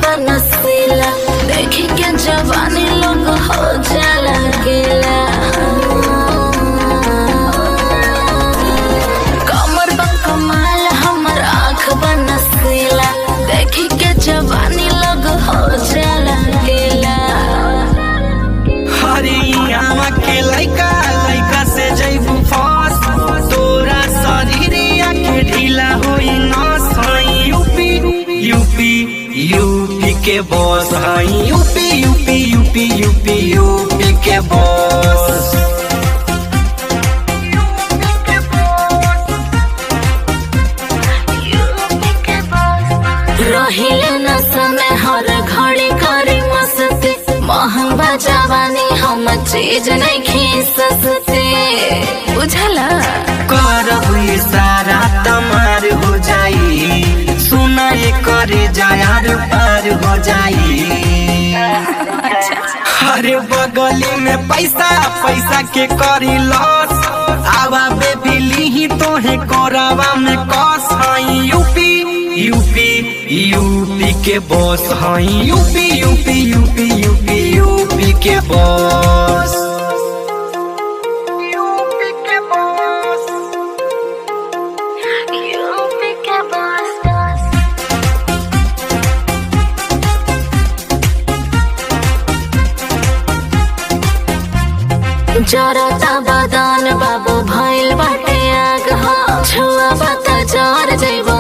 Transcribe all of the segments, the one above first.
बनसीला देखी के जवानी लोग हो जाला गेला। कमर कमाल हमर आँख बनसीला देखी के जवानी लोग हो जाला गेला। हरियाणा के लइका लइका से जइबू फस तोरा शरीरिया के ढीला होई नस। यूपी यूपी यूपी के बॉस हई UP UP UP UP UP के बॉस। रहिले न समय हर घड़ी करी मस्ती महंगा जवानी हम चीज नहीं खींचते बुझला। करब सारा तमार हो जाई सुना ये करे जायार पार हो जाई। अरे बगली में पैसा पैसा के करी लॉस आवा बेबीली ही तोहे कोरावा में कस। हई यूपी यूपी यूपी के बॉस हई UP UP UP UP UP के बॉस। जरता बदन बाबू भइल बाटे आग हो छुआ बता जर जइबो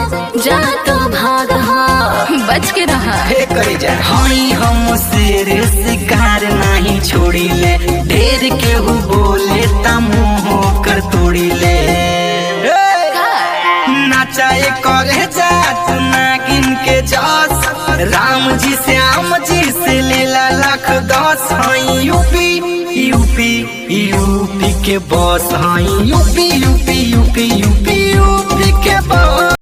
जा तो भाग हो बच के रहा। हे करे जा हई हम शेर शिकार नहीं छोड़ी ले ढेर केहू बोले ता मुंह कर तोड़ी ले। नाचाए करे जा तू नागिन के जस राम जी से आम जी से लेला लाख 10। हई यूपी यूपी यूपी के बॉस हई UP UP UP UP UP के बॉस।